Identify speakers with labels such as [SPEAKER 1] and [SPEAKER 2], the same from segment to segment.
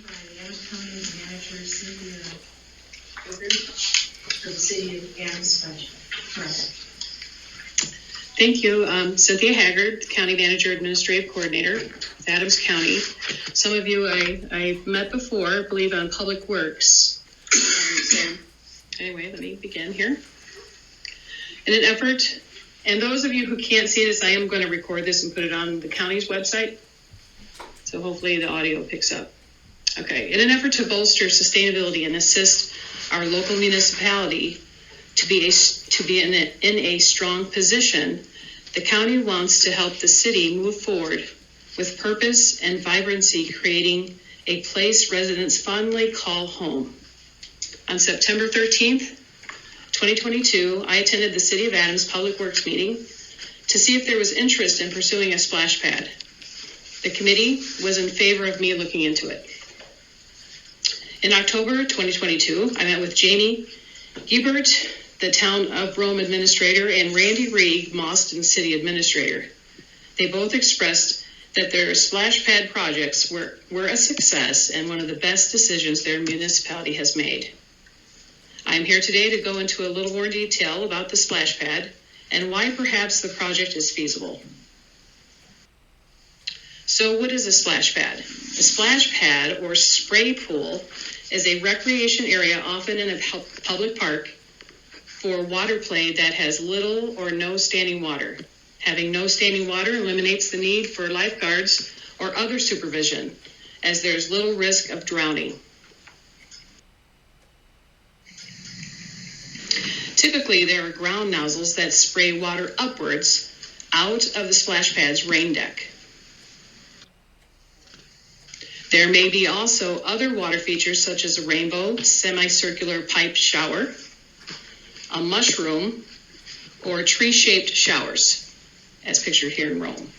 [SPEAKER 1] By the Adams County Manager, Cynthia for the City of Adams budget. Correct.
[SPEAKER 2] Thank you. Cynthia Haggard, County Manager Administrative Coordinator with Adams County. Some of you I met before, I believe on Public Works. So anyway, let me begin here. In an effort, and those of you who can't see this, I am going to record this and put it on the county's website. So hopefully the audio picks up. Okay, in an effort to bolster sustainability and assist our local municipality to be in a strong position, the county wants to help the city move forward with purpose and vibrancy, creating a place residents fondly call home. On September 13th, 2022, I attended the City of Adams Public Works meeting to see if there was interest in pursuing a splash pad. The committee was in favor of me looking into it. In October 2022, I met with Jamie Gebert, the Town of Rome Administrator, and Randy Reed, Mauston City Administrator. They both expressed that their splash pad projects were a success and one of the best decisions their municipality has made. I am here today to go into a little more detail about the splash pad and why perhaps the project is feasible. So what is a splash pad? A splash pad or spray pool is a recreation area, often in a public park, for water play that has little or no standing water. Having no standing water eliminates the need for lifeguards or other supervision, as there's little risk of drowning. Typically, there are ground nozzles that spray water upwards out of the splash pad's rain deck. There may be also other water features such as a rainbow, semicircular pipe shower, a mushroom, or tree-shaped showers, as pictured here in Rome.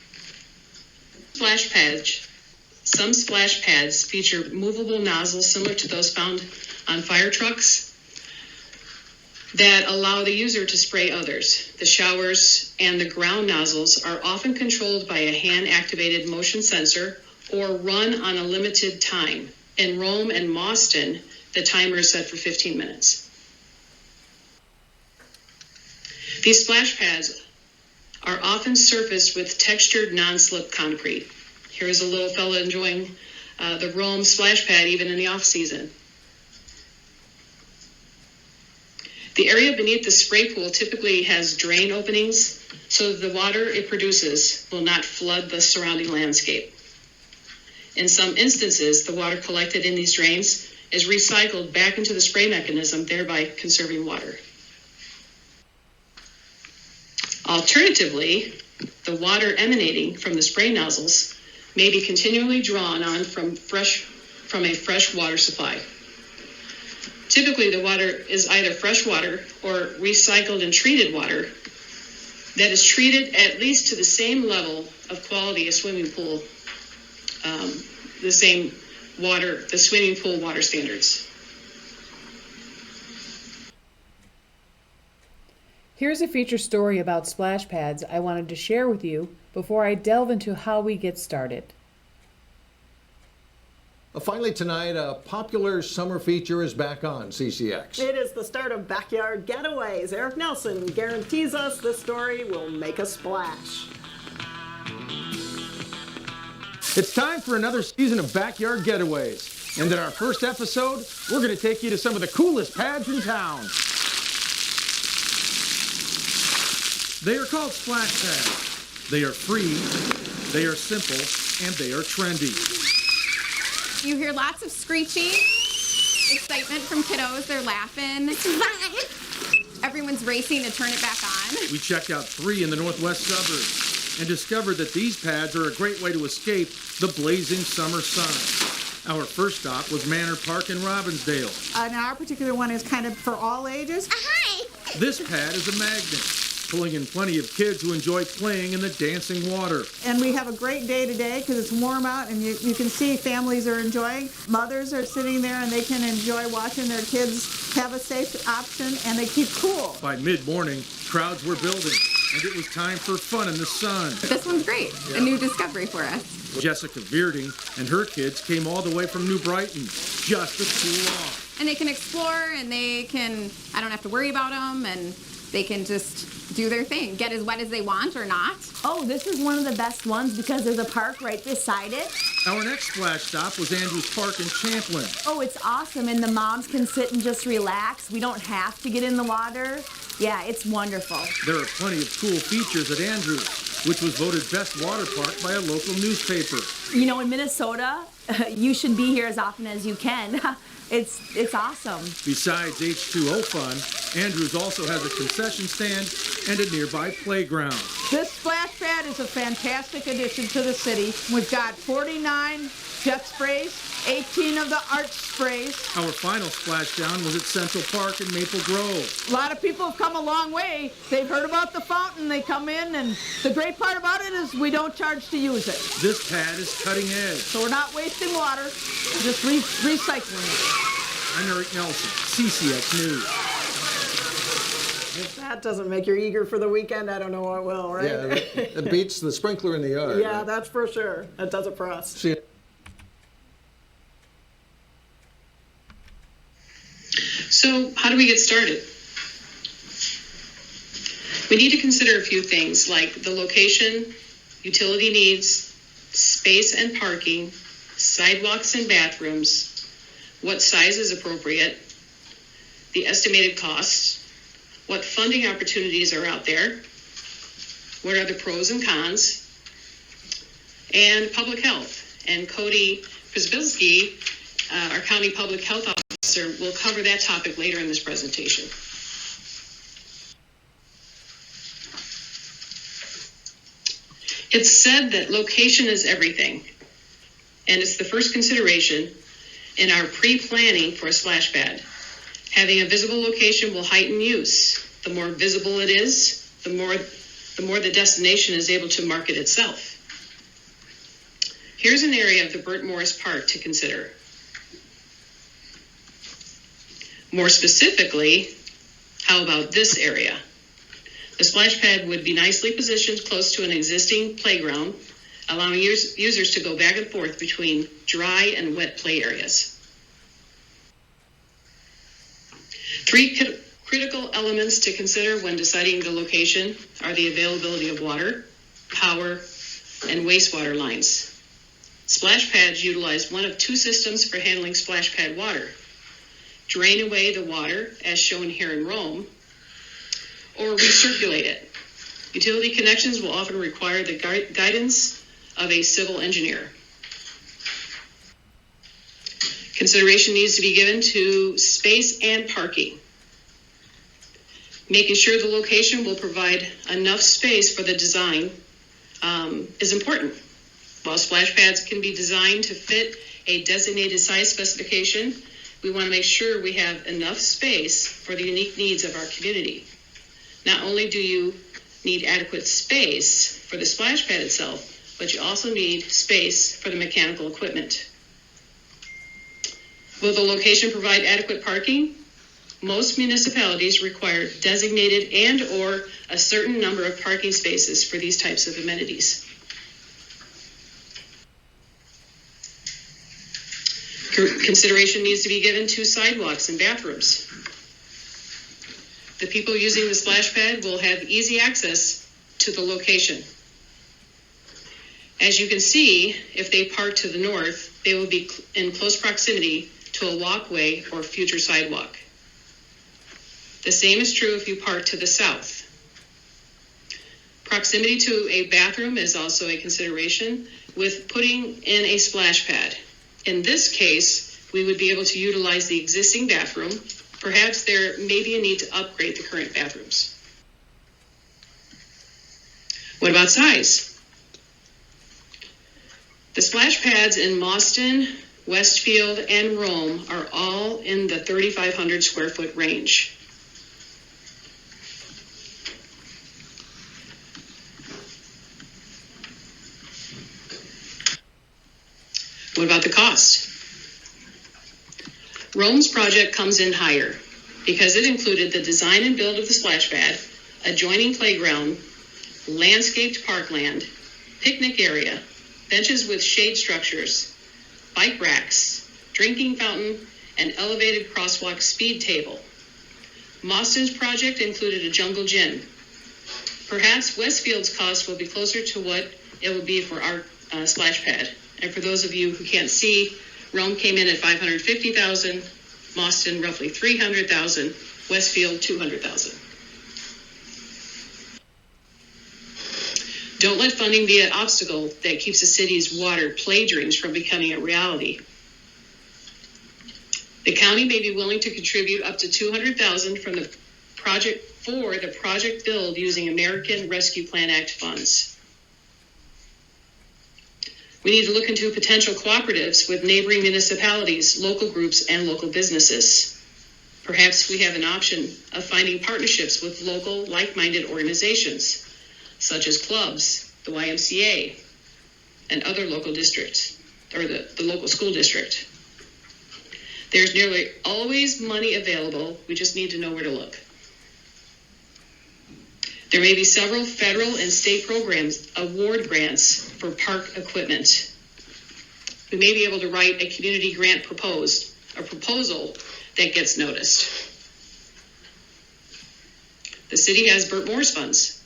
[SPEAKER 2] Some splash pads feature movable nozzles similar to those found on fire trucks that allow the user to spray others. The showers and the ground nozzles are often controlled by a hand-activated motion sensor or run on a limited time. In Rome and Mauston, the timer is set for 15 minutes. These splash pads are often surfaced with textured non-slip concrete. Here is a little fella enjoying the Rome splash pad even in the off-season. The area beneath the spray pool typically has drain openings, so the water it produces will not flood the surrounding landscape. In some instances, the water collected in these drains is recycled back into the spray mechanism, thereby conserving water. Alternatively, the water emanating from the spray nozzles may be continually drawn on from a fresh water supply. Typically, the water is either fresh water or recycled and treated water that is treated at least to the same level of quality as swimming pool, the swimming pool water standards.
[SPEAKER 3] Here's a feature story about splash pads I wanted to share with you before I delve into how we get started.
[SPEAKER 4] Finally tonight, a popular summer feature is back on CCX.
[SPEAKER 5] It is the start of Backyard Getaways. Eric Nelson guarantees us this story will make a splash.
[SPEAKER 4] It's time for another season of Backyard Getaways. And in our first episode, we're going to take you to some of the coolest pads in town. They are called splash pads. They are free, they are simple, and they are trendy.
[SPEAKER 6] You hear lots of screeching, excitement from kiddos. They're laughing. Everyone's racing to turn it back on.
[SPEAKER 4] We checked out 3 in the northwest suburbs and discovered that these pads are a great way to escape the blazing summer sun. Our first stop was Manor Park in Robbinsdale.
[SPEAKER 7] And our particular one is kind of for all ages.
[SPEAKER 6] Hi!
[SPEAKER 4] This pad is a magnet, pulling in plenty of kids who enjoy playing in the dancing water.
[SPEAKER 7] And we have a great day today because it's warm out and you can see families are enjoying. Mothers are sitting there and they can enjoy watching their kids have a safe option and they keep cool.
[SPEAKER 4] By mid-morning, crowds were building and it was time for fun in the sun.
[SPEAKER 6] This one's great. A new discovery for us.
[SPEAKER 4] Jessica Bearding and her kids came all the way from New Brighton just to cool off.
[SPEAKER 6] And they can explore, and I don't have to worry about them, and they can just do their thing, get as wet as they want or not.
[SPEAKER 8] Oh, this is one of the best ones because there's a park right beside it.
[SPEAKER 4] Our next splash stop was Andrews Park in Champlin.
[SPEAKER 8] Oh, it's awesome, and the moms can sit and just relax. We don't have to get in the water. Yeah, it's wonderful.
[SPEAKER 4] There are plenty of cool features at Andrews, which was voted best water park by a local newspaper.
[SPEAKER 8] You know, in Minnesota, you should be here as often as you can. It's awesome.
[SPEAKER 4] Besides H2O fun, Andrews also has a concession stand and a nearby playground.
[SPEAKER 7] This splash pad is a fantastic addition to the city. We've got 49 jet sprays, 18 of the arch sprays.
[SPEAKER 4] Our final splashdown was at Central Park in Maple Grove.
[SPEAKER 7] A lot of people have come a long way. They've heard about the fountain, they come in, and the great part about it is we don't charge to use it.
[SPEAKER 4] This pad is cutting edge.
[SPEAKER 7] So we're not wasting water, just recycling it.
[SPEAKER 4] I'm Eric Nelson, CCX News.
[SPEAKER 5] If that doesn't make you eager for the weekend, I don't know what will, right?
[SPEAKER 9] Yeah, it beats the sprinkler in the yard.
[SPEAKER 5] Yeah,
[SPEAKER 9] right?
[SPEAKER 5] that's for sure. That does it for us.
[SPEAKER 9] See,
[SPEAKER 2] So how do we get started? We need to consider a few things like the location, utility needs, space and parking, sidewalks and bathrooms, what size is appropriate, the estimated costs, what funding opportunities are out there, what are the pros and cons, and public health. And Cody Przybylski, our county public health officer, will cover that topic later in this presentation. It's said that location is everything, and it's the first consideration in our pre-planning for a splash pad. Having a visible location will heighten use. The more visible it is, the more the destination is able to market itself. Here's an area of the Burt Morris Park to consider. More specifically, how about this area? The splash pad would be nicely positioned close to an existing playground, allowing users to go back and forth between dry and wet play areas. Three critical elements to consider when deciding the location are the availability of water, power, and wastewater lines. Splash pads utilize one of two systems for handling splash pad water. Drain away the water, as shown here in Rome, or recirculate it. Utility connections will often require the guidance of a civil engineer. Consideration needs to be given to space and parking. Making sure the location will provide enough space for the design is important. While splash pads can be designed to fit a designated size specification, we want to make sure we have enough space for the unique needs of our community. Not only do you need adequate space for the splash pad itself, but you also need space for the mechanical equipment. Will the location provide adequate parking? Most municipalities require designated and or a certain number of parking spaces for these types of amenities. Consideration needs to be given to sidewalks and bathrooms. The people using the splash pad will have easy access to the location. As you can see, if they park to the north, they will be in close proximity to a walkway or future sidewalk. The same is true if you park to the south. Proximity to a bathroom is also a consideration with putting in a splash pad. In this case, we would be able to utilize the existing bathroom. Perhaps there may be a need to upgrade the current bathrooms. What about size? The splash pads in Mauston, Westfield, and Rome are all in the 3,500 square foot range. What about the cost? Rome's project comes in higher because it included the design and build of the splash pad, adjoining playground, landscaped parkland, picnic area, benches with shade structures, bike racks, drinking fountain, and elevated crosswalk speed table. Mauston's project included a jungle gym. Perhaps Westfield's cost will be closer to what it will be for our splash pad. And for those of you who can't see, Rome came in at $550,000, Mauston roughly $300,000, Westfield $200,000. Don't let funding be an obstacle that keeps the city's water play dreams from becoming a reality. The county may be willing to contribute up to $200,000 from the project build using American Rescue Plan Act funds. We need to look into potential cooperatives with neighboring municipalities, local groups, and local businesses. Perhaps we have an option of finding partnerships with local like-minded organizations, such as clubs, the YMCA, and other local districts, or the local school district. There's nearly always money available. We just need to know where to look. There may be several federal and state programs, award grants for park equipment. We may be able to write a community grant proposal that gets noticed. The city has Burt Moore's funds.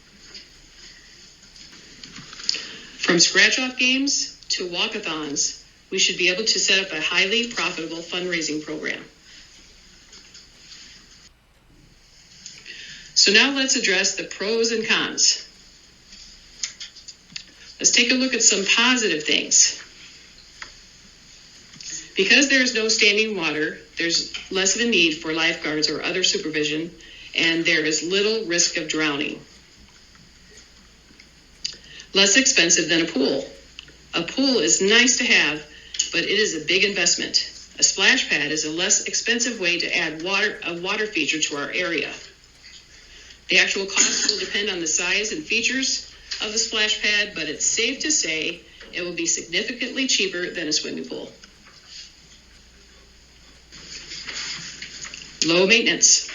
[SPEAKER 2] From scratch-off games to walkathons, we should be able to set up a highly profitable fundraising program. So now let's address the pros and cons. Let's take a look at some positive things. Because there is no standing water, there's less of a need for lifeguards or other supervision, and there is little risk of drowning. Less expensive than a pool. A pool is nice to have, but it is a big investment. A splash pad is a less expensive way to add a water feature to our area. The actual cost will depend on the size and features of the splash pad, but it's safe to say it will be significantly cheaper than a swimming pool. Low maintenance.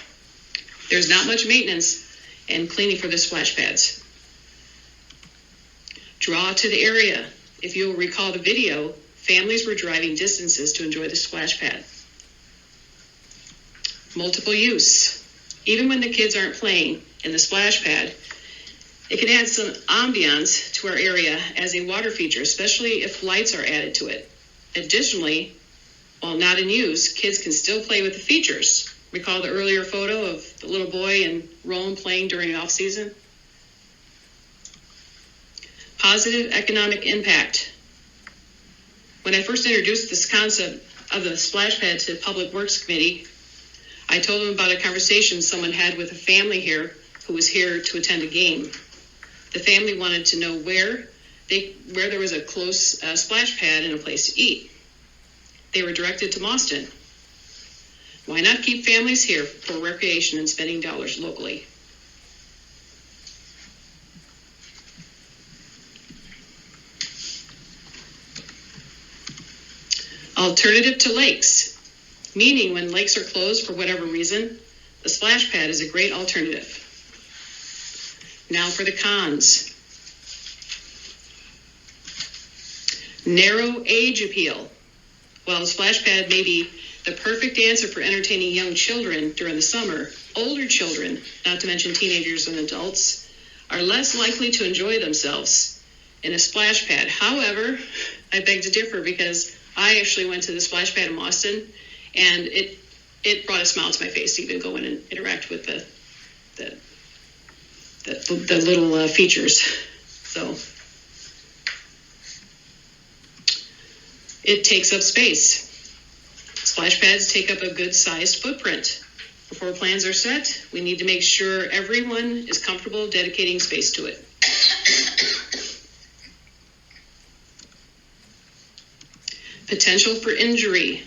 [SPEAKER 2] There's not much maintenance and cleaning for the splash pads. Draw to the area. If you'll recall the video, families were driving distances to enjoy the splash pad. Multiple use. Even when the kids aren't playing in the splash pad, it can add some ambiance to our area as a water feature, especially if lights are added to it. Additionally, while not in use, kids can still play with the features. Recall the earlier photo of the little boy in Rome playing during off season? Positive economic impact. When I first introduced this concept of the splash pad to Public Works Committee, I told them about a conversation someone had with a family here who was here to attend a game. The family wanted to know where there was a close splash pad and a place to eat. They were directed to Mauston. Why not keep families here for recreation and spending dollars locally? Alternative to lakes, meaning when lakes are closed for whatever reason, the splash pad is a great alternative. Now for the cons. Narrow age appeal. While the splash pad may be the perfect answer for entertaining young children during the summer, older children, not to mention teenagers and adults, are less likely to enjoy themselves in a splash pad. However, I beg to differ because I actually went to the splash pad in Mauston, and it brought a smile to my face to even go in and interact with the little features. So it takes up space. Splash pads take up a good-sized footprint. Before plans are set, we need to make sure everyone is comfortable dedicating space to it. Potential for injury.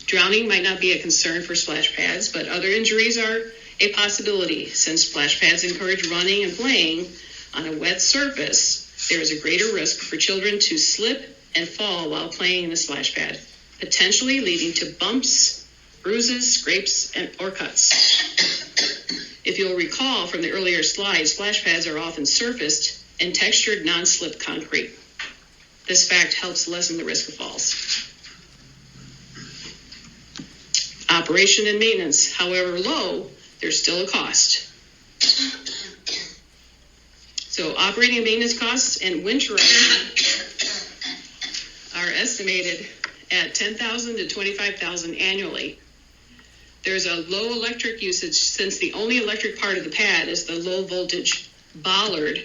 [SPEAKER 2] Drowning might not be a concern for splash pads, but other injuries are a possibility. Since splash pads encourage running and playing on a wet surface, there is a greater risk for children to slip and fall while playing in the splash pad, potentially leading to bumps, bruises, scrapes, or cuts. If you'll recall from the earlier slide, splash pads are often surfaced and textured non-slip concrete. This fact helps lessen the risk of falls. Operation and maintenance, however low, there's still a cost. So operating and maintenance costs and winterizing are estimated at $10,000 to $25,000 annually. There's a low electric usage since the only electric part of the pad is the low voltage bollard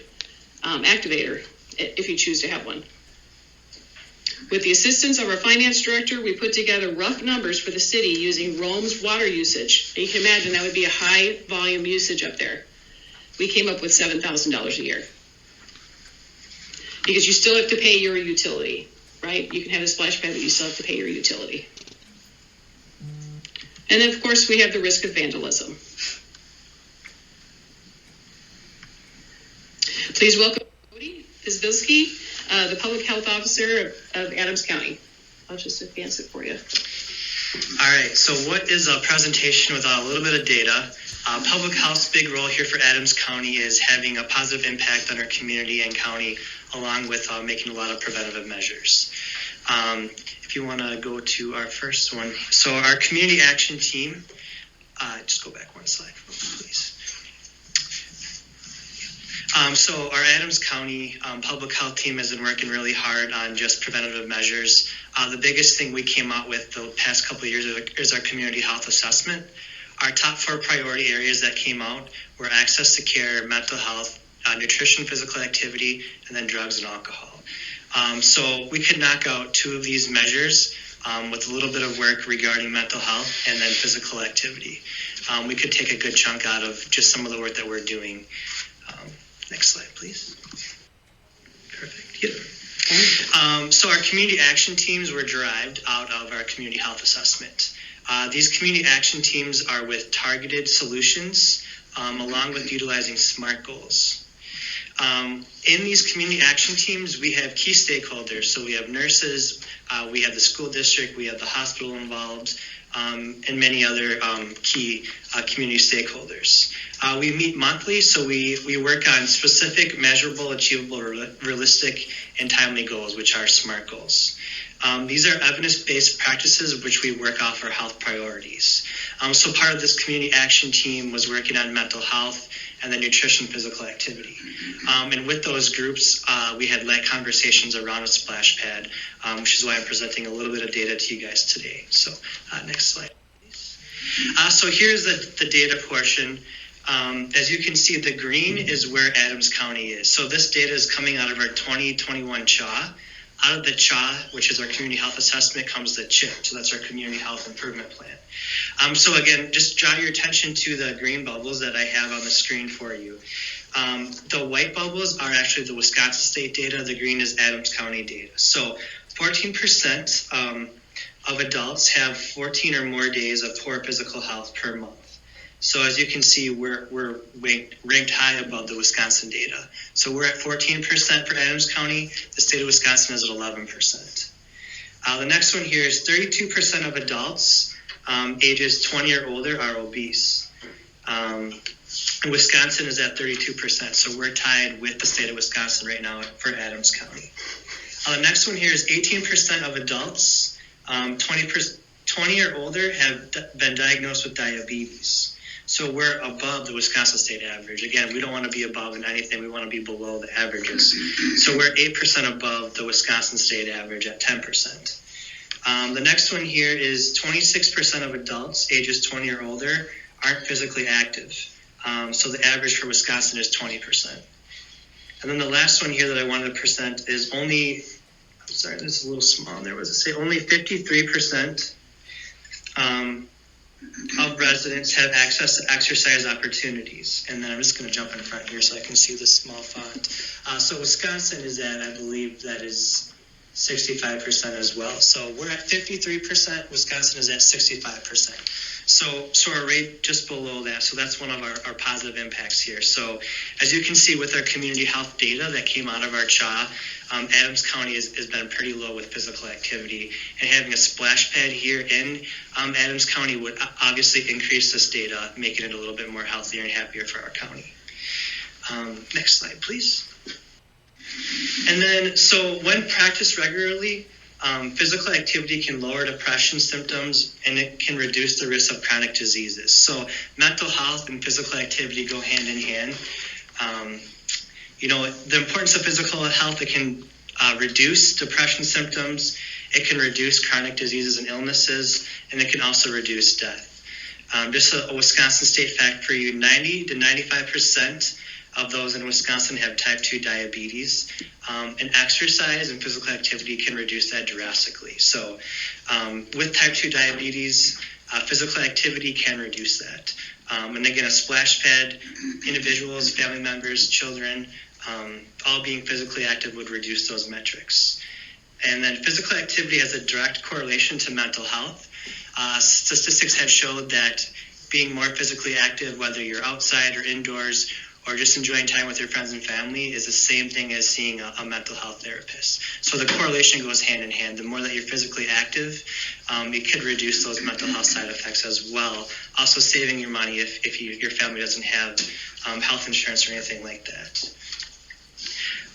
[SPEAKER 2] activator, if you choose to have one. With the assistance of our finance director, we put together rough numbers for the city using Rome's water usage. And you can imagine that would be a high volume usage up there. We came up with $7,000 a year. Because you still have to pay your utility, right? You can have a splash pad, but you still have to pay your utility. And then, of course, we have the risk of vandalism. Please welcome Cody Pisbilski, the Public Health Officer of Adams County. I'll just advance it for you.
[SPEAKER 10] All right, so what is a presentation without a little bit of data? Public health's big role here for Adams County is having a positive impact on our community and county, along with making a lot of preventative measures. If you want to go to our first one. So our community action team, just go back one slide, please. So our Adams County public health team has been working really hard on just preventative measures. The biggest thing we came out with the past couple of years is our community health assessment. Our top 4 priority areas that came out were access to care, mental health, nutrition, physical activity, and then drugs and alcohol. So we could knock out 2 of these measures with a little bit of work regarding mental health and then physical activity. We could take a good chunk out of just some of the work that we're doing. Next slide, please. Perfect. Yep. So our community action teams were derived out of our community health assessment. These community action teams are with targeted solutions along with utilizing SMART goals. In these community action teams, we have key stakeholders. So we have nurses, we have the school district, we have the hospital involved, and many other key community stakeholders. We meet monthly, so we work on specific, measurable, achievable, realistic, and timely goals, which are SMART goals. These are evidence-based practices which we work off our health priorities. So part of this community action team was working on mental health and then nutrition, physical activity. And with those groups, we had light conversations around a splash pad, which is why I'm presenting a little bit of data to you guys today. So next slide, please. So here's the data portion. As you can see, the green is where Adams County is. So this data is coming out of our 2021 CHA. Out of the CHA, which is our community health assessment, comes the CHIP. So that's our community health improvement plan. So again, just draw your attention to the green bubbles that I have on the screen for you. The white bubbles are actually the Wisconsin state data. The green is Adams County data. So 14% of adults have 14 or more days of poor physical health per month. So as you can see, we're ranked high above the Wisconsin data. So we're at 14% for Adams County. The state of Wisconsin is at 11%. The next one here is 32% of adults ages 20 or older are obese. And Wisconsin is at 32%. So we're tied with the state of Wisconsin right now for Adams County. The next one here is 18% of adults 20 or older have been diagnosed with diabetes. So we're above the Wisconsin state average. Again, we don't want to be above in anything. We want to be below the averages. So we're 8% above the Wisconsin state average at 10%. The next one here is 26% of adults ages 20 or older aren't physically active. So the average for Wisconsin is 20%. And then the last one here that I wanted to present is only, I'm sorry, this is a little small there. Was it say only 53% of residents have access to exercise opportunities. And then I'm just going to jump in front here so I can see the small font. So Wisconsin is at, I believe that is 65% as well. So we're at 53%. Wisconsin is at 65%. So our rate just below that. So that's one of our positive impacts here. So as you can see with our community health data that came out of our CHA, Adams County has been pretty low with physical activity, and having a splash pad here in Adams County would obviously increase this data, making it a little bit more healthier and happier for our county. Next slide, please. And then, so when practiced regularly, physical activity can lower depression symptoms and it can reduce the risk of chronic diseases. So mental health and physical activity go hand in hand. The importance of physical health, it can reduce depression symptoms, it can reduce chronic diseases and illnesses, and it can also reduce death. Just a Wisconsin state fact for you, 90 to 95% of those in Wisconsin have type 2 diabetes, and exercise and physical activity can reduce that drastically. So with type 2 diabetes, physical activity can reduce that. And again, a splash pad, individuals, family members, children, all being physically active would reduce those metrics. And then physical activity has a direct correlation to mental health. Statistics have showed that being more physically active, whether you're outside or indoors, or just enjoying time with your friends and family, is the same thing as seeing a mental health therapist. So the correlation goes hand in hand. The more that you're physically active, it could reduce those mental health side effects as well. Also saving your money if your family doesn't have health insurance or anything like that.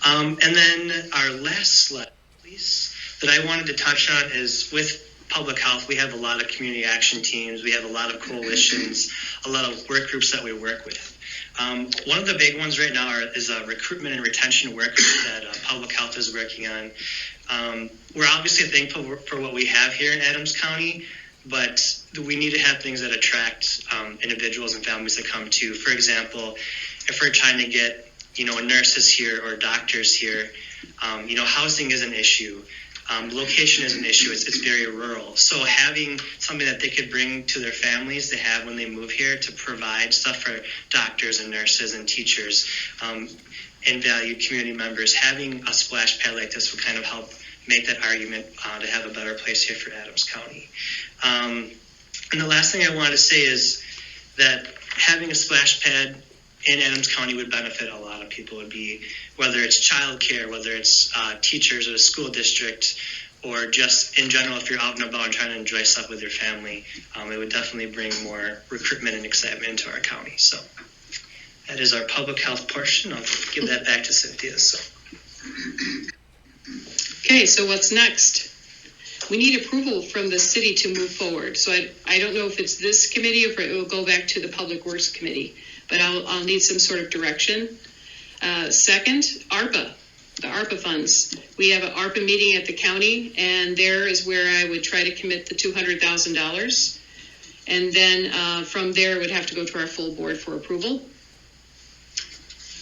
[SPEAKER 10] And then our last slide, please, that I wanted to touch on is with public health, we have a lot of community action teams. We have a lot of coalitions, a lot of work groups that we work with. One of the big ones right now is a recruitment and retention work that public health is working on. We're obviously thankful for what we have here in Adams County, but we need to have things that attract individuals and families that come to. For example, if we're trying to get nurses here or doctors here, housing is an issue. Location is an issue. It's very rural. So having something that they could bring to their families to have when they move here to provide stuff for doctors and nurses and teachers and valued community members, having a splash pad like this will kind of help make that argument to have a better place here for Adams County. And the last thing I wanted to say is that having a splash pad in Adams County would benefit a lot of people. Would be whether it's childcare, whether it's teachers or a school district, or just in general, if you're out and about and trying to enjoy stuff with your family, it would definitely bring more recruitment and excitement into our county. So that is our public health portion. I'll give that back to Cynthia. So.
[SPEAKER 2] Okay, so what's next? We need approval from the city to move forward. So I don't know if it's this committee or if it will go back to the Public Works Committee, but I'll need some sort of direction. Second, ARPA, the ARPA funds. We have an ARPA meeting at the county, and there is where I would try to commit the $200,000. And then from there, it would have to go to our full board for approval.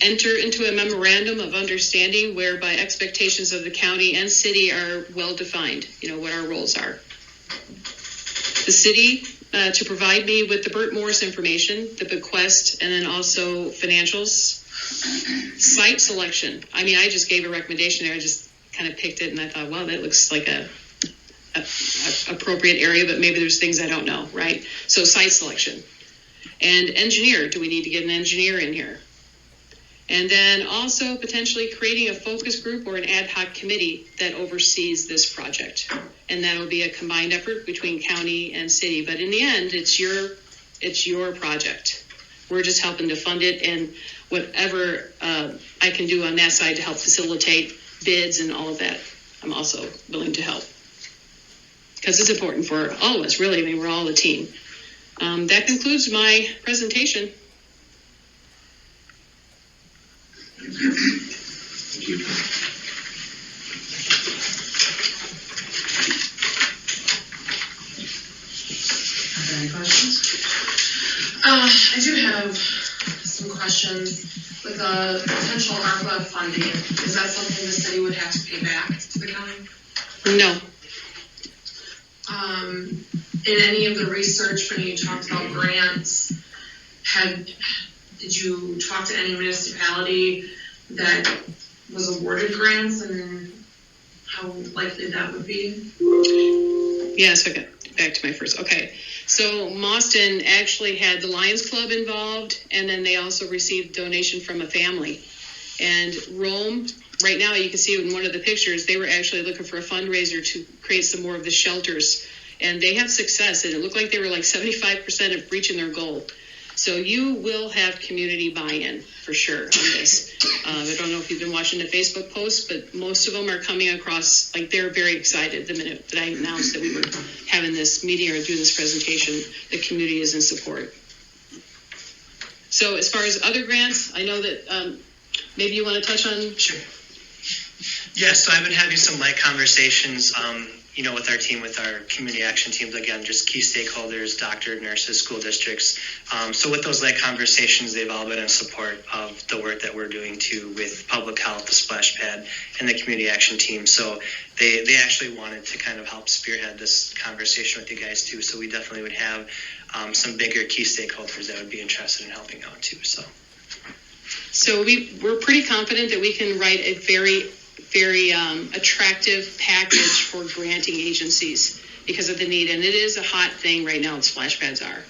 [SPEAKER 2] Enter into a memorandum of understanding whereby expectations of the county and city are well defined, what our roles are. The city to provide me with the Burt Morris information, the bequest, and then also financials. Site selection. I just gave a recommendation there. I just kind of picked it and I thought, well, that looks like a appropriate area, but maybe there's things I don't know, right? So site selection. And engineer. Do we need to get an engineer in here? And then also potentially creating a focus group or an ad hoc committee that oversees this project. And that'll be a combined effort between county and city. But in the end, it's your project. We're just helping to fund it, and whatever I can do on that side to help facilitate bids and all of that, I'm also willing to help. Because it's important for all of us, really. We're all a team. That concludes my presentation.
[SPEAKER 11] Thank you.
[SPEAKER 1] Are there any questions?
[SPEAKER 11] I do have some questions. With the potential ARPA funding, is that something the city would have to pay back to the county?
[SPEAKER 2] No.
[SPEAKER 11] In any of the research when you talked about grants, did you talk to any municipality that was awarded grants and how likely that would be?
[SPEAKER 2] Yes, okay. Back to my first. Okay. So Mauston actually had the Lions Club involved, and then they also received donation from a family. And Rome, right now you can see in one of the pictures, they were actually looking for a fundraiser to create some more of the shelters. And they have success, and it looked like they were like 75% of reaching their goal. So you will have community buy-in for sure on this. I don't know if you've been watching the Facebook posts, but most of them are coming across, like they're very excited the minute that I announced that we were having this meeting or doing this presentation. The community is in support. So as far as other grants, I know that maybe you want to touch on.
[SPEAKER 10] Sure. Yeah, so I've been having some light conversations, with our team, with our community action teams, again, just key stakeholders, doctors, nurses, school districts. So with those light conversations, they've all been in support of the work that we're doing too with public health, the splash pad, and the community action team. So they actually wanted to kind of help spearhead this conversation with you guys too. So we definitely would have some bigger key stakeholders that would be interested in helping out too.
[SPEAKER 2] So we're pretty confident that we can write a very attractive package for granting agencies because of the need, and it is a hot thing right now. Splash pads are.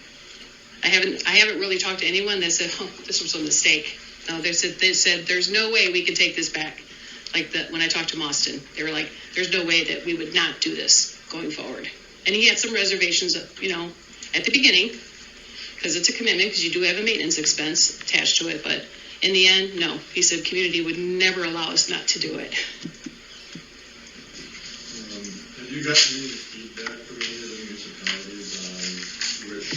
[SPEAKER 2] I haven't really talked to anyone that said, "Oh, this was a mistake." No, they said there's no way we can take this back. Like when I talked to Mostyn, they were like, "There's no way that we would not do this going forward." And he had some reservations, at the beginning, because it's a commitment, because you do have a maintenance expense attached to it, but. In the end, no. He said community would never allow us not to do it.
[SPEAKER 12] Have you gotten any feedback from any of the municipalities on which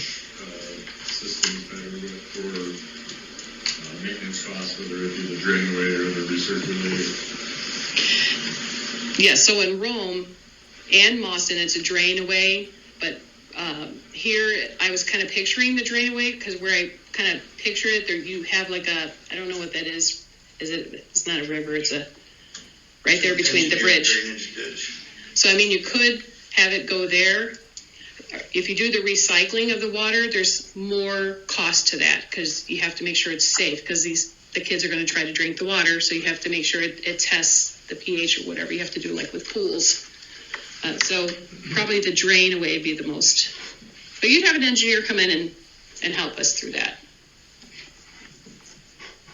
[SPEAKER 12] systems better with for maintenance costs, whether it be the drain away or the recirculator?
[SPEAKER 2] Yeah, so in Rome and Mostyn, it's a drain away, but here I was kind of picturing the drain away because where I kind of picture it, there you have like I don't know what that is. It's not a river, it's right there between the bridge. So, you could have it go there. If you do the recycling of the water, there's more cost to that because you have to make sure it's safe because the kids are going to try to drink the water. So you have to make sure it tests the pH or whatever you have to do, like with pools. So probably the drain away would be the most. But you'd have an engineer come in and help us through that.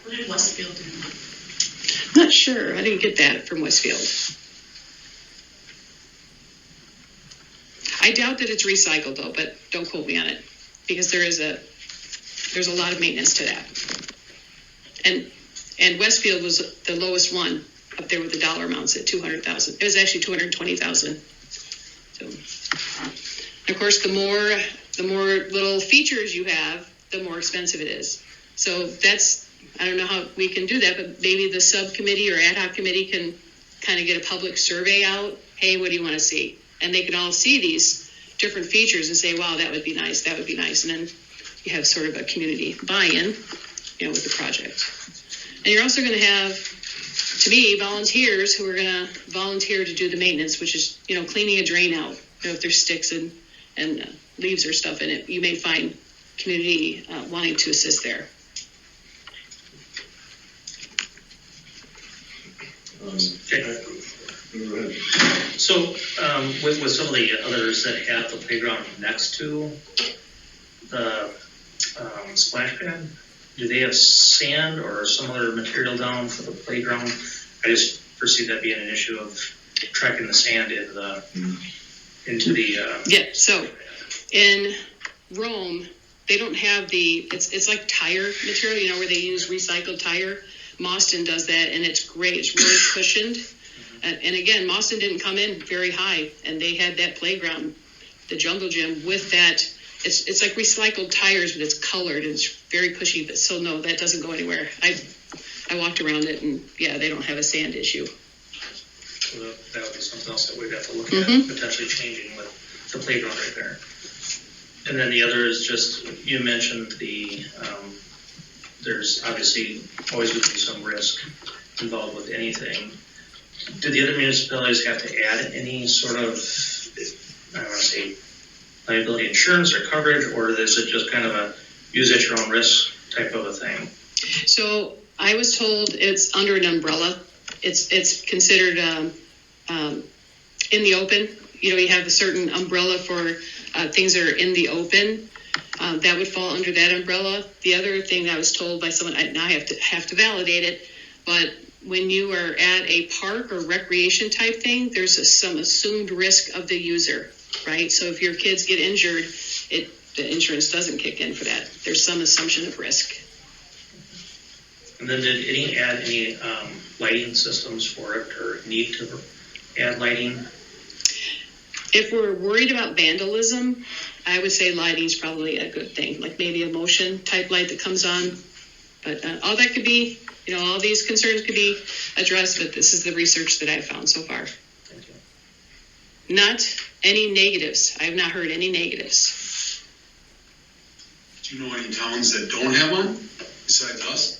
[SPEAKER 1] What did Westfield do?
[SPEAKER 2] I'm not sure. I didn't get that from Westfield. I doubt that it's recycled though, but don't quote me on it because there's a lot of maintenance to that. And Westfield was the lowest one up there with the dollar amounts at $200,000. It was actually $220,000. So, of course, the more little features you have, the more expensive it is. So I don't know how we can do that, but maybe the subcommittee or ad hoc committee can kind of get a public survey out. Hey, what do you want to see? And they can all see these different features and say, wow, that would be nice, that would be nice. And then you have sort of a community buy-in, with the project. And you're also going to have, to me, volunteers who are going to volunteer to do the maintenance, which is, cleaning a drain out. If there's sticks and leaves or stuff in it, you may find community wanting to assist there.
[SPEAKER 13] So with some of the others that have the playground next to the splash pad, do they have sand or some other material down for the playground? I just perceive that being an issue of tracking the sand into the
[SPEAKER 2] yeah, so in Rome they don't have it's like tire material, where they use recycled tire. Mostyn does that, and it's great. It's really cushioned. And again, Mostyn didn't come in very high, and they had that playground, the jungle gym, with that. It's like recycled tires, but it's colored, and it's very cushy. But so no, that doesn't go anywhere. I walked around it, and yeah, they don't have a sand issue.
[SPEAKER 13] So that would be something else that we'd have to look at, potentially changing with the playground right there. And then the other is just, you mentioned there's obviously always going to be some risk involved with anything. Do the other municipalities have to add any sort of, I don't want to say, liability insurance or coverage, or is it just kind of a use at your own risk type of a thing?
[SPEAKER 2] So I was told it's under an umbrella. It's considered in the open. You have a certain umbrella for things that are in the open. That would fall under that umbrella. The other thing that I was told by someone, now I have to validate it, but when you are at a park or recreation type thing, there's some assumed risk of the user, right? So if your kids get injured, the insurance doesn't kick in for that. There's some assumption of risk.
[SPEAKER 13] And then did any add any lighting systems for it, or need to add lighting?
[SPEAKER 2] If we're worried about vandalism, I would say lighting's probably a good thing, like maybe a motion type light that comes on. But all that could be, all these concerns could be addressed, but this is the research that I've found so far.
[SPEAKER 13] Thank you.
[SPEAKER 2] Not any negatives. I have not heard any negatives.
[SPEAKER 14] Do you know any towns that don't have one besides us?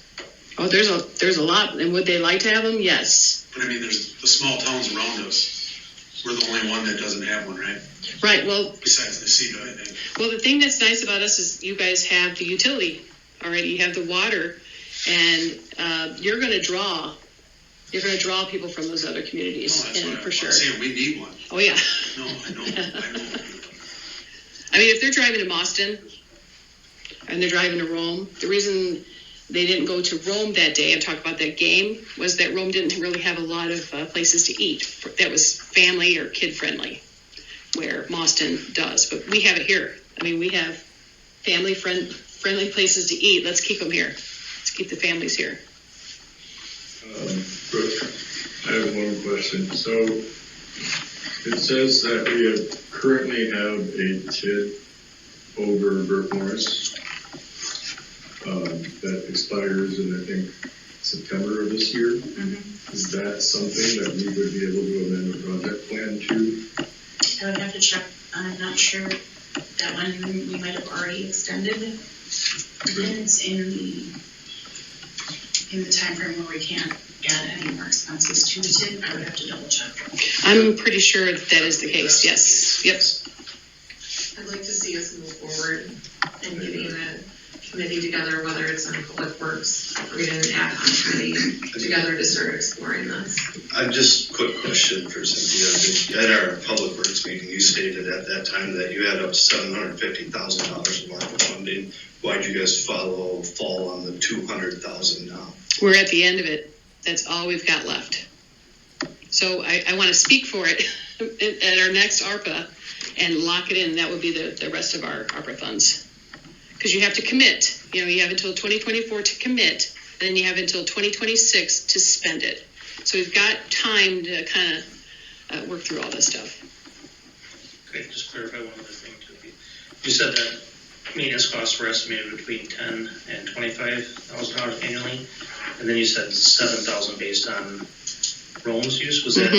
[SPEAKER 2] Oh, there's a lot. And would they like to have them? Yes.
[SPEAKER 14] But I mean, there's the small towns around us. We're the only one that doesn't have one, right?
[SPEAKER 2] Right. Well,
[SPEAKER 14] besides the CETA, I think.
[SPEAKER 2] Well, the thing that's nice about us is you guys have the utility already. You have the water, and you're going to draw people from those other communities, for sure.
[SPEAKER 14] I'm saying we need one.
[SPEAKER 2] Oh yeah.
[SPEAKER 14] No, I know.
[SPEAKER 2] I mean, if they're driving to Boston and they're driving to Rome, the reason they didn't go to Rome that day and talk about that game was that Rome didn't really have a lot of places to eat that was family or kid friendly, where Boston does. But we have it here. I mean, we have family friendly places to eat. Let's keep them here. Let's keep the families here.
[SPEAKER 12] Brooke, I have one question. So it says that we currently have a TID over Burke Morris that expires in, I think, September of this year. Mm-hmm. Is that something that we would be able to amend the project plan to?
[SPEAKER 1] I would have to check. I'm not sure. That one we might have already extended. And it's in the time frame where we can't add any more expenses to it. I would have to double check.
[SPEAKER 2] I'm pretty sure that is the case. Yes. Yep.
[SPEAKER 11] I'd like to see us move forward and getting a committee together, whether it's on Public Works or getting an ad hoc committee together to start exploring this.
[SPEAKER 15] Just quick question for Cynthia. At our Public Works meeting, you stated at that time that you had up to $750,000 worth of funding. Why'd you guys fall on the $200,000 now?
[SPEAKER 2] We're at the end of it. That's all we've got left. So I want to speak for it at our next ARPA and lock it in. That would be the rest of our ARPA funds. Because you have to commit. You have until 2024 to commit, and then you have until 2026 to spend it. So we've got time to kind of work through all this stuff.
[SPEAKER 13] Okay, just clarify one other thing too. You said that maintenance costs were estimated between $10,000 and $25,000 annually, and then you said $7,000 based on Rome's use. Was that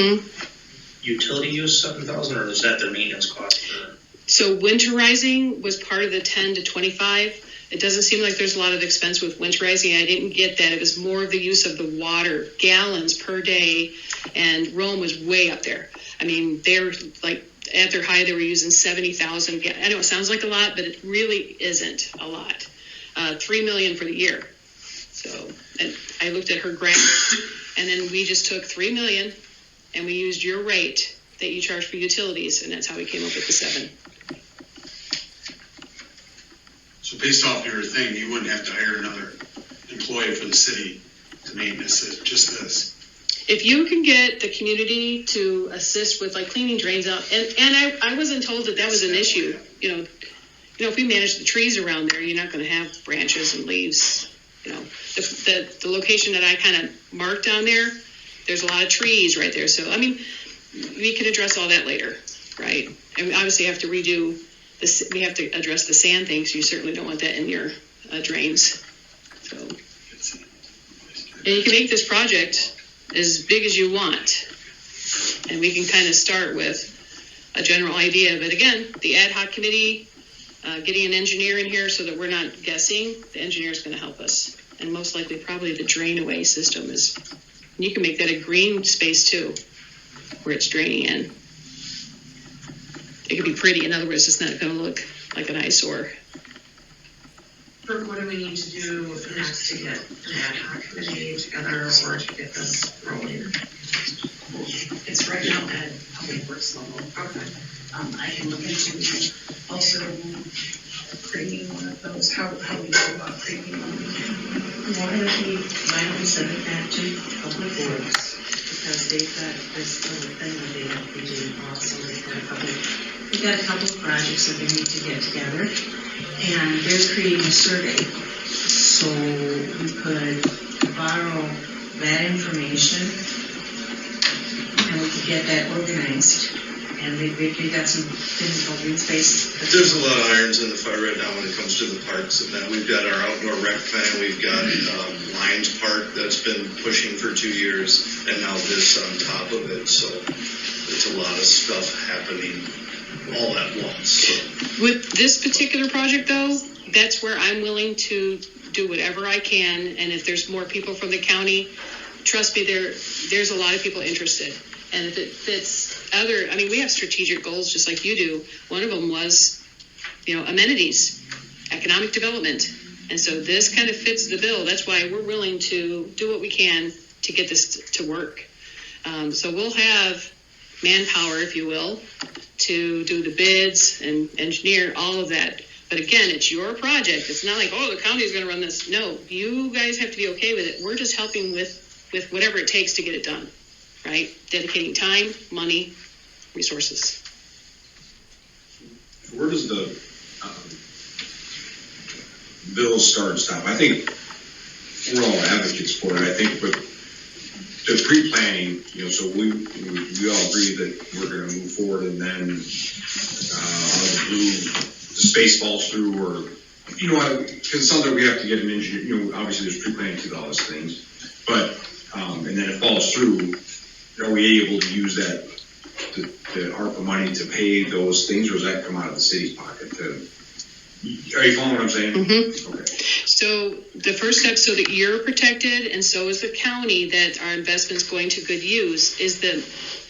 [SPEAKER 13] utility use $7,000, or is that the maintenance cost for?
[SPEAKER 2] So winterizing was part of the 10 to 25. It doesn't seem like there's a lot of expense with winterizing. I didn't get that. It was more of the use of the water, gallons per day, and Rome was way up there. I mean, they're like at their high, they were using 70,000. I know it sounds like a lot, but it really isn't a lot. $3 million for the year. So, and I looked at her graph, and then we just took $3 million, and we used your rate that you charge for utilities, and that's how we came up with the 7.
[SPEAKER 14] So based off your thing, you wouldn't have to hire another employee for the city to maintenance it, just this.
[SPEAKER 2] If you can get the community to assist with like cleaning drains out, and I wasn't told that was an issue. If we manage the trees around there, you're not going to have branches and leaves. The location that I kind of marked down there, there's a lot of trees right there. So I mean, we can address all that later, right? And we obviously have to redo this. We have to address the sand thing. So you certainly don't want that in your drains. So, and you can make this project as big as you want, and we can kind of start with a general idea. But again, the ad hoc committee, getting an engineer in here so that we're not guessing, the engineer is going to help us, and most likely probably the drain away system is. And you can make that a green space too, where it's draining in. It could be pretty. In other words, it's not going to look like an eyesore.
[SPEAKER 11] Brooke, what do we need to do next to get an ad hoc committee together or to get this rolling?
[SPEAKER 1] It's right now at Public Works level.
[SPEAKER 11] Okay.
[SPEAKER 1] I can look into also creating one of those. How we go about creating one? Why don't we send it back to Public Works, because they've got this little thing that they have to do also. They've got a public we've got a couple of projects that they need to get together, and they're creating a survey. So we could borrow that information, and we could get that organized. And they got some things called green space.
[SPEAKER 15] There's a lot of irons in the fire right now when it comes to the parks. And then we've got our outdoor rec plan. We've got Lions Park that's been pushing for 2 years, and now this on top of it. So it's a lot of stuff happening all at once. So.
[SPEAKER 2] With this particular project, though, that's where I'm willing to do whatever I can. And if there's more people from the county, trust me, there's a lot of people interested. And if it fits we have strategic goals just like you do. One of them was, amenities, economic development. And so this kind of fits the bill. That's why we're willing to do what we can to get this to work. So we'll have manpower, if you will, to do the bids and engineer all of that. But again, it's your project. It's not like, the county's going to run this. No, you guys have to be okay with it. We're just helping with whatever it takes to get it done. Right? Dedicating time, money, resources.
[SPEAKER 16] Where does the bill start and stop? I think we're all advocates for it. I think, but the pre-planning, so we all agree that we're going to move forward, and then out of the blue, the space falls through, or because it sounds like we have to get an engineer. Obviously there's pre-planning to all those things, but and then it falls through. Are we able to use that, the ARPA money to pay those things, or does that come out of the city's pocket? Are you following what I'm saying?
[SPEAKER 2] Mm-hmm.
[SPEAKER 16] Okay.
[SPEAKER 2] So the first step, so that you're protected, and so is the county, that our investment's going to good use, is the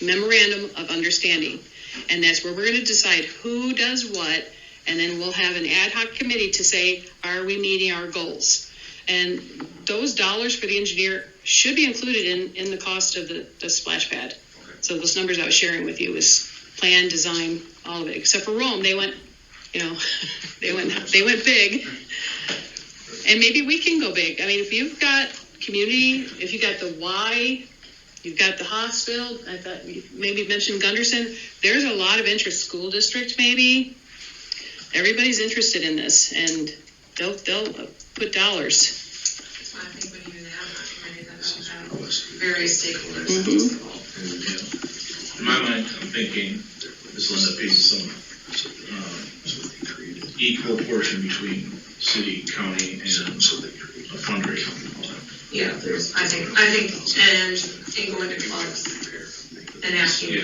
[SPEAKER 2] memorandum of understanding. And that's where we're going to decide who does what, and then we'll have an ad hoc committee to say, are we meeting our goals? And those dollars for the engineer should be included in the cost of the splash pad. Okay. So those numbers I was sharing with you is plan, design, all of it. Except for Rome, they went, they went big. And maybe we can go big. I mean, if you've got community, if you've got the Y, you've got the hospital. I thought you maybe mentioned Gunderson. There's a lot of interest. School district, maybe. Everybody's interested in this, and they'll put dollars.
[SPEAKER 11] I think when you have various stakeholders involved.
[SPEAKER 17] In my mind, I'm thinking this will end up being some equal portion between city, county, and a fundraising component.
[SPEAKER 11] Yeah, I think, and going to clubs and asking, I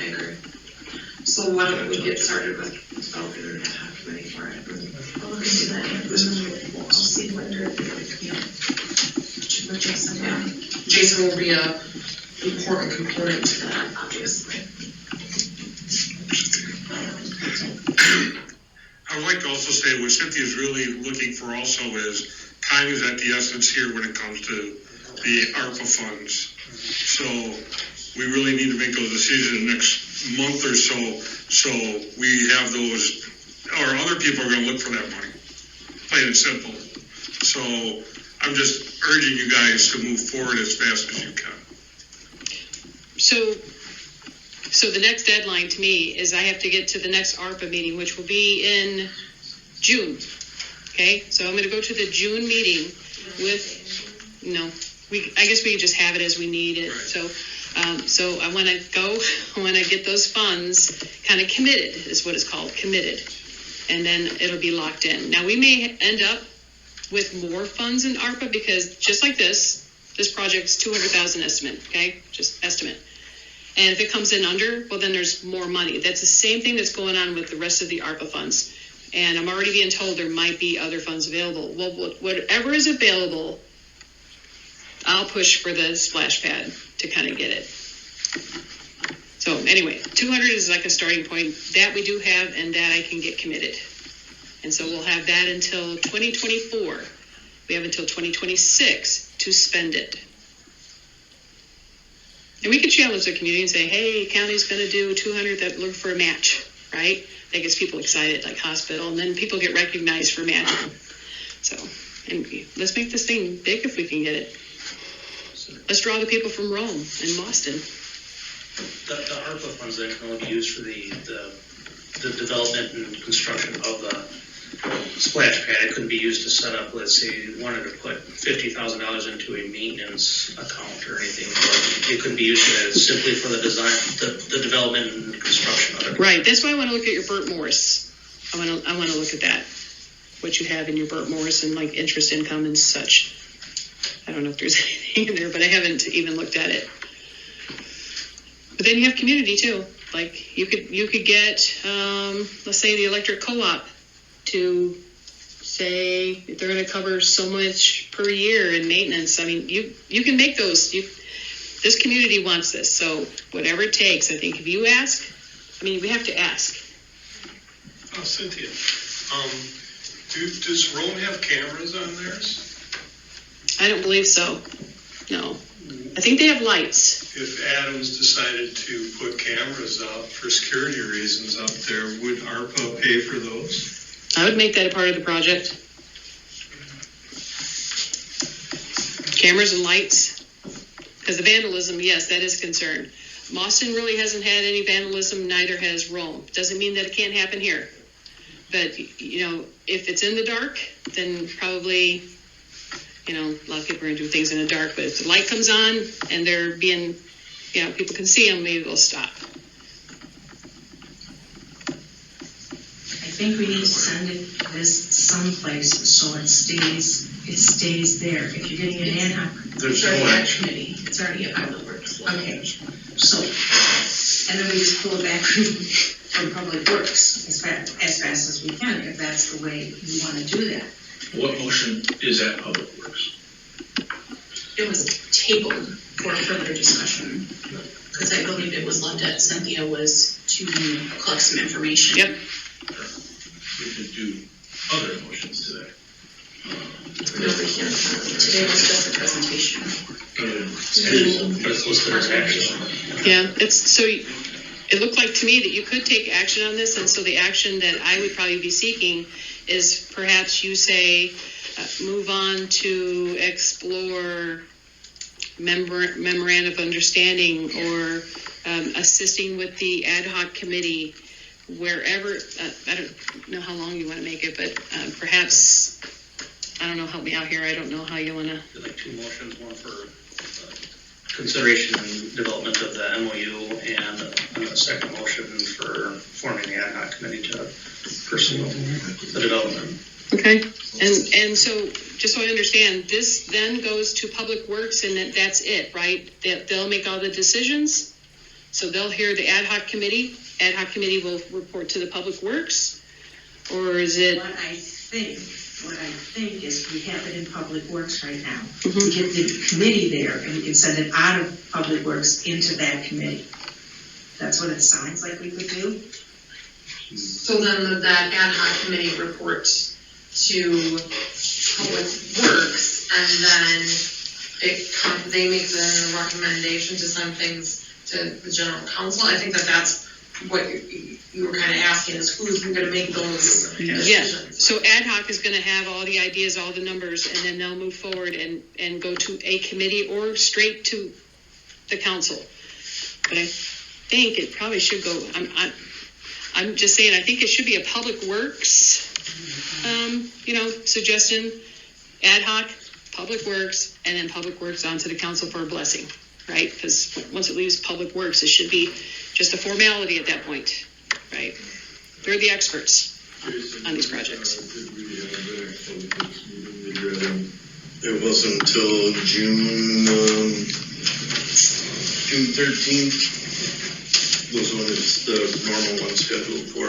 [SPEAKER 11] agree. So why don't we get started with developing an ad hoc committee for it? I'll look into that. I'll see what they're, with Jason. Yeah. Jason will be a important component to that, obviously.
[SPEAKER 14] I would like to also say what Cynthia's really looking for also is time is at the essence here when it comes to the ARPA funds. So we really need to make those decisions next month or so we have those, or other people are going to look for that money, plain and simple. So I'm just urging you guys to move forward as fast as you can.
[SPEAKER 2] So the next deadline to me is I have to get to the next ARPA meeting, which will be in June. Okay, so I'm going to go to the June meeting I guess we can just have it as we need it. Right. So I want to get those funds kind of committed, is what it's called, committed. And then it'll be locked in. Now we may end up with more funds in ARPA because just like this project's $200,000 estimate, okay? Just estimate. And if it comes in under, well, then there's more money. That's the same thing that's going on with the rest of the ARPA funds. And I'm already being told there might be other funds available. Well, whatever is available, I'll push for the splash pad to kind of get it. So anyway, 200 is like a starting point. That we do have, and that I can get committed. And so we'll have that until 2024. We have until 2026 to spend it. And we can challenge the community and say, hey, county's going to do 200, that look for a match, right? That gets people excited, like hospital, and then people get recognized for matching. So, and let's make this thing big if we can get it. Let's draw the people from Rome and Boston.
[SPEAKER 13] The ARPA funds that can only be used for the development and construction of the splash pad, it couldn't be used to set up, let's say, you wanted to put $50,000 into a maintenance account or anything, but it couldn't be used for that. It's simply for the design, the development and construction of it.
[SPEAKER 2] Right, that's why I want to look at your Burt Morris. I want to look at that, what you have in your Burt Morris and like interest income and such. I don't know if there's anything in there, but I haven't even looked at it. But then you have community too. Like you could get, let's say the electric co-op to say if they're going to cover so much per year in maintenance. I mean, you can make those. This community wants this, so whatever it takes. I think if you ask, I mean, we have to ask.
[SPEAKER 12] Oh, Cynthia, does Rome have cameras on theirs?
[SPEAKER 2] I don't believe so. No, I think they have lights.
[SPEAKER 12] If Adams decided to put cameras up for security reasons up there, would ARPA pay for those?
[SPEAKER 2] I would make that a part of the project. Cameras and lights. Because the vandalism, yes, that is a concern. Boston really hasn't had any vandalism, neither has Rome. Doesn't mean that it can't happen here. But, if it's in the dark, then probably, a lot of people are going to do things in the dark. But if the light comes on and they're being, people can see them, maybe they'll stop.
[SPEAKER 1] I think we need to send this someplace so it stays there. If you're getting an ad hoc.
[SPEAKER 12] There's
[SPEAKER 11] It's already
[SPEAKER 12] no
[SPEAKER 11] at
[SPEAKER 12] action.
[SPEAKER 11] committee, it's already at Public Works.
[SPEAKER 1] Okay, so, and then we just pull it back from Public Works as fast as we can, if that's the way we want to do that.
[SPEAKER 17] What motion is at Public Works?
[SPEAKER 11] It was tabled for further discussion, because I believe it was left at Cynthia was to collect some information.
[SPEAKER 2] Yep.
[SPEAKER 17] We could do other motions today.
[SPEAKER 11] No, we can't. Today was just a presentation.
[SPEAKER 13] But it's listed as action.
[SPEAKER 2] Yeah, it looked like to me that you could take action on this, and so the action that I would probably be seeking is perhaps you say, move on to explore memorandum of understanding or assisting with the ad hoc committee wherever, I don't know how long you want to make it, but perhaps, I don't know, help me out here, I don't know how you want to.
[SPEAKER 13] Like two motions, one for consideration and development of the MOU and a second motion for forming the ad hoc committee to pursue the development.
[SPEAKER 2] Okay, and so, just so I understand, this then goes to Public Works and that's it, right? They'll make all the decisions, so they'll hear the ad hoc committee will report to the Public Works, or is it?
[SPEAKER 1] What I think is we have it in Public Works right now.
[SPEAKER 2] Mm-hmm.
[SPEAKER 1] We get the committee there and we can send it out of Public Works into that committee. That's what it sounds like we could do.
[SPEAKER 11] So then that ad hoc committee reports to Public Works, and then they make the recommendation to send things to the general council. I think that's what you were kind of asking, is who's going to make those decisions.
[SPEAKER 2] Yeah, so ad hoc is going to have all the ideas, all the numbers, and then they'll move forward and go to a committee or straight to the council. But I think it probably should go, I'm just saying, I think it should be a Public Works, suggestion, ad hoc, Public Works, and then Public Works onto the council for a blessing, right? Because once it leaves Public Works, it should be just a formality at that point, right? They're the experts on these projects.
[SPEAKER 15] It wasn't until June 13th was when it's the normal one scheduled for.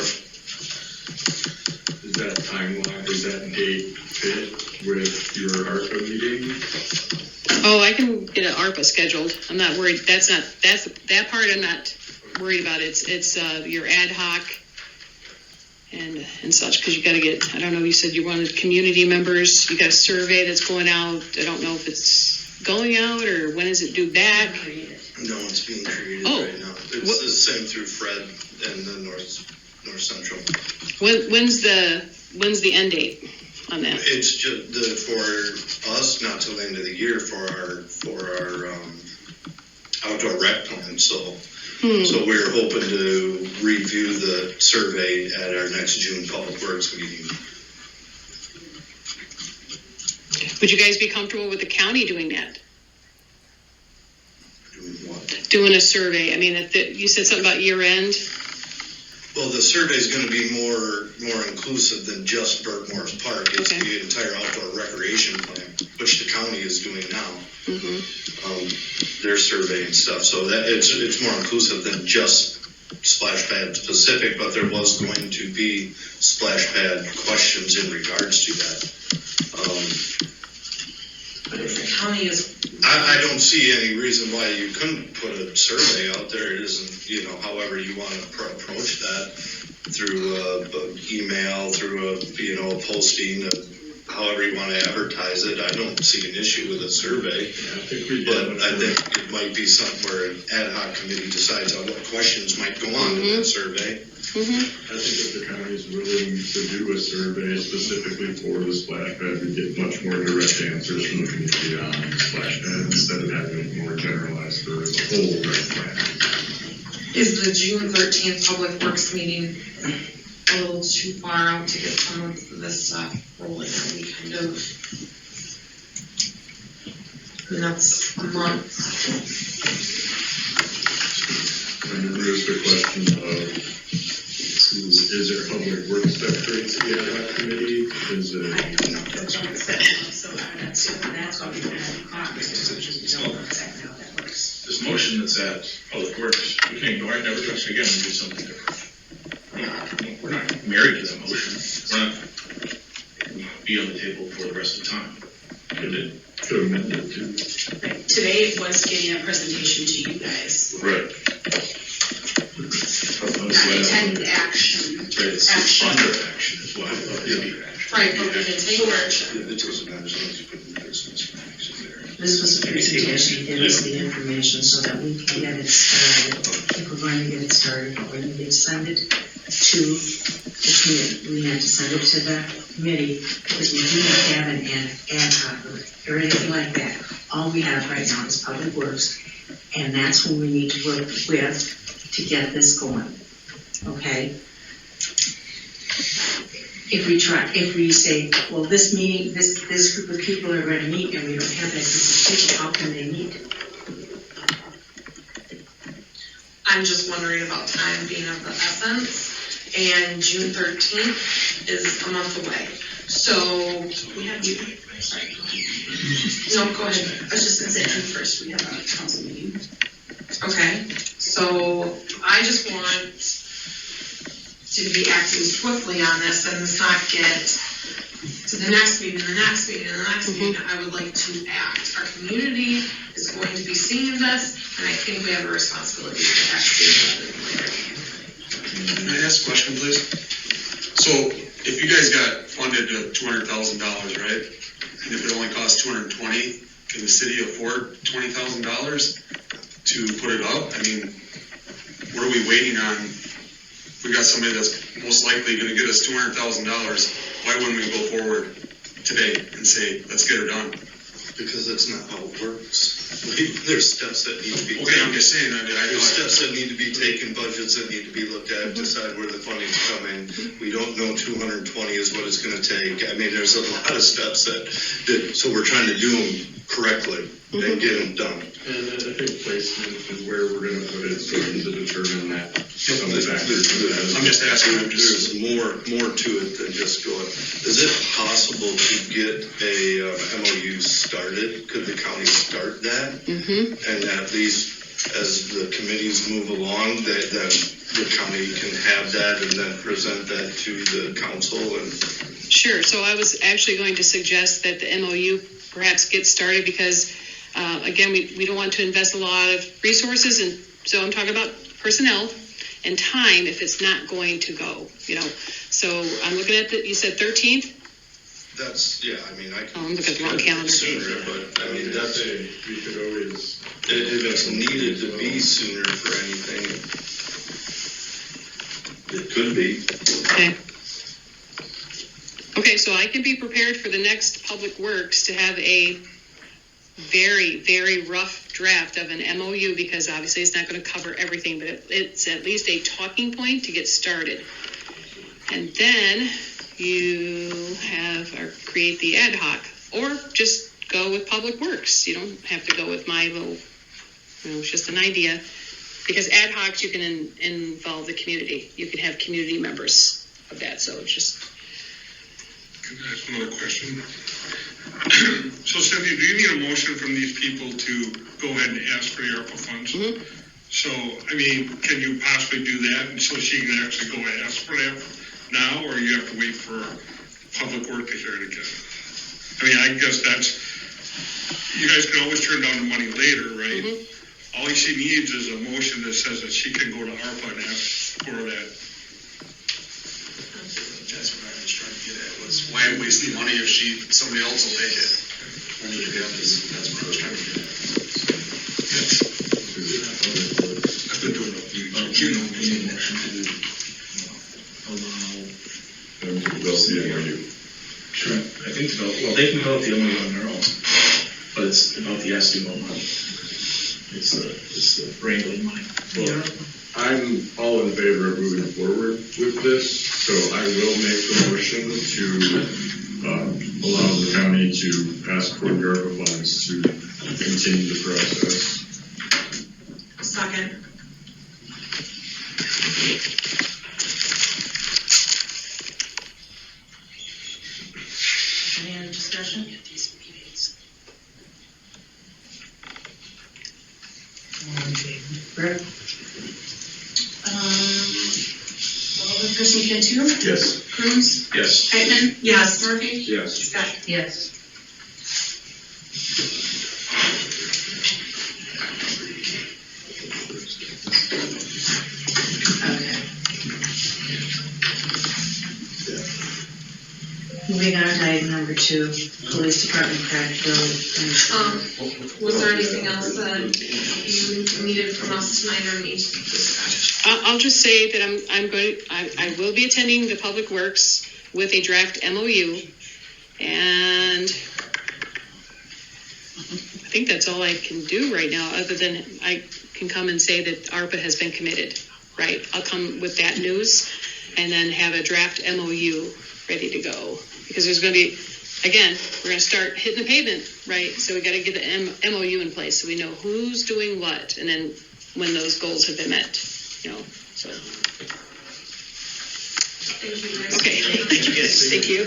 [SPEAKER 12] Is that timeline, is that date fit with your ARPA meeting?
[SPEAKER 2] Oh, I can get an ARPA scheduled. I'm not worried. That part I'm not worried about. It's your ad hoc and such, because you got to get, I don't know, you said you wanted community members. You got a survey that's going out. I don't know if it's going out or when is it due back?
[SPEAKER 15] No, it's being created right now. It's the same through Fred and the North Central.
[SPEAKER 2] When's the end date on that?
[SPEAKER 15] It's just for us, not till the end of the year for our outdoor rec plan. So So we're hoping to review the survey at our next June Public Works meeting.
[SPEAKER 2] Would you guys be comfortable with the county doing that?
[SPEAKER 15] Doing what?
[SPEAKER 2] Doing a survey? I mean, you said something about year end.
[SPEAKER 15] Well, the survey is going to be more inclusive than just Burt Morris Park. It's the entire outdoor recreation plan, which the county is doing now. Their survey and stuff. So that it's more inclusive than just splash pad specific, but there was going to be splash pad questions in regards to that.
[SPEAKER 11] But if the county is,
[SPEAKER 15] I don't see any reason why you couldn't put a survey out there. It isn't, however you want to approach that, through email, through a posting, however you want to advertise it. I don't see an issue with a survey, but I think it might be something where an ad hoc committee decides on what questions might go on in that survey.
[SPEAKER 12] I think if the county is willing to do a survey specifically for the splash pad, we get much more direct answers from the community on the splash pad instead of having it more generalized for the whole rec plan.
[SPEAKER 11] is the June 13th Public Works meeting a little too far out to get some of this stuff rolling? Are we kind of, that's a month.
[SPEAKER 12] And then there's the question of, is it Public Works that creates the ad hoc committee? Is it?
[SPEAKER 1] That's what we have exactly how that works.
[SPEAKER 17] This motion that's at Public Works, we can ignore it, never touch it again, and do something different. We're not married to that motion. We're not be on the table for the rest of the time.
[SPEAKER 12] Could amend it to.
[SPEAKER 18] Today it was getting a presentation to you guys.
[SPEAKER 17] Right.
[SPEAKER 18] Not intended action.
[SPEAKER 17] Right, it's under action is why I thought it'd be action.
[SPEAKER 18] Right, but we didn't take action.
[SPEAKER 15] It doesn't matter as long as you put the business action there.
[SPEAKER 1] This was a presentation, give us the information so that we can get it started. If we're going to get it started, we're going to send it to the committee. We have to send it to the committee because we do not have an ad hoc or anything like that. All we have right now is Public Works, and that's who we need to work with to get this going. Okay? If we say, well, this meeting, this group of people are going to meet and we don't have that group of people, how can they meet?
[SPEAKER 11] I'm just wondering about time being of the essence, and June 13th is a month away. So we have you. Sorry. No, go ahead.
[SPEAKER 18] I was just going to say June 1st we have a council meeting.
[SPEAKER 11] Okay. So I just want to be acting swiftly on this and not get to the next meeting, and the next meeting, and the next meeting. I would like to act. Our community is going to be seeing this, and I think we have a responsibility to act sooner rather than later.
[SPEAKER 19] Can I ask a question, please? So, if you guys got funded $200,000, right? And if it only costs $220,000, can the city afford $20,000 to put it up? I mean, what are we waiting on? We got somebody that's most likely going to get us $200,000. Why wouldn't we go forward today and say, let's get her done?
[SPEAKER 15] Because that's not how it works. There's steps that need to be taken.
[SPEAKER 19] Okay, I'm just saying.
[SPEAKER 15] There's steps that need to be taken, budgets that need to be looked at, decide where the funding's coming. We don't know 220 is what it's going to take. I mean, there's a lot of steps so we're trying to do them correctly and get them done.
[SPEAKER 12] And I think placement is where we're going to put it, so to determine that. Some factors.
[SPEAKER 19] I'm just asking.
[SPEAKER 15] There's more to it than just going. Is it possible to get a MOU started? Could the county start that? And at least as the committees move along, that the county can have that and then present that to the council and.
[SPEAKER 2] Sure. So I was actually going to suggest that the MOU perhaps get started because, again, we don't want to invest a lot of resources, and so I'm talking about personnel and time if it's not going to go, So I'm looking at you said 13th?
[SPEAKER 15] That's, yeah, I mean, I can.
[SPEAKER 2] I'm looking at the wrong calendar.
[SPEAKER 15] Sooner, but I mean, that's,
[SPEAKER 12] we could always.
[SPEAKER 15] If it's needed to be sooner for anything, it could be.
[SPEAKER 2] Okay, so I can be prepared for the next Public Works to have a very, very rough draft of an MOU, because obviously it's not going to cover everything, but it's at least a talking point to get started. And then you have or create the ad hoc, or just go with Public Works. You don't have to go with my little, it's just an idea. Because ad hocs, you can involve the community. You can have community members of that. So it's just.
[SPEAKER 14] Can I ask another question? So Cynthia, do you need a motion from these people to go ahead and ask for the ARPA funds?
[SPEAKER 2] Mm-hmm.
[SPEAKER 14] So, I mean, can you possibly do that and so she can actually go ask for that now, or you have to wait for Public Work to hear it again? I mean, I guess you guys can always turn down the money later, right?
[SPEAKER 2] Mm-hmm.
[SPEAKER 14] All she needs is a motion that says that she can go to ARPA and ask for that.
[SPEAKER 19] That's what I was trying to get at, was why waste the money if somebody else will take it? That's what I was trying to get at. I've been doing a few,
[SPEAKER 12] them to develop the MOU.
[SPEAKER 17] Sure. I think they can develop the MOU on their own, but it's about the asking about money. It's the wrangling money.
[SPEAKER 12] Well, I'm all in favor of moving forward with this, so I will make the motion to allow the county to ask for the ARPA funds to continue the process.
[SPEAKER 11] Second.
[SPEAKER 1] Any other discussion? Brett?
[SPEAKER 18] Alderperson Cantu?
[SPEAKER 12] Yes.
[SPEAKER 18] Cruz?
[SPEAKER 17] Yes.
[SPEAKER 18] Pittman?
[SPEAKER 11] Yes.
[SPEAKER 18] Murphy?
[SPEAKER 12] Yes.
[SPEAKER 18] Scott?
[SPEAKER 1] Yes. Okay. Moving on to item number 2, Police Department crack bill.
[SPEAKER 11] Was there anything else that you needed from us tonight or need to discuss?
[SPEAKER 2] I'll just say that I will be attending the Public Works with a draft MOU, and I think that's all I can do right now, other than I can come and say that ARPA has been committed, right? I'll come with that news and then have a draft MOU ready to go. Because there's going to be, again, we're going to start hitting the pavement, right? So we got to get the MOU in place so we know who's doing what, and then when those goals have been met, so.
[SPEAKER 11] Thank you guys.
[SPEAKER 2] Okay, thank you.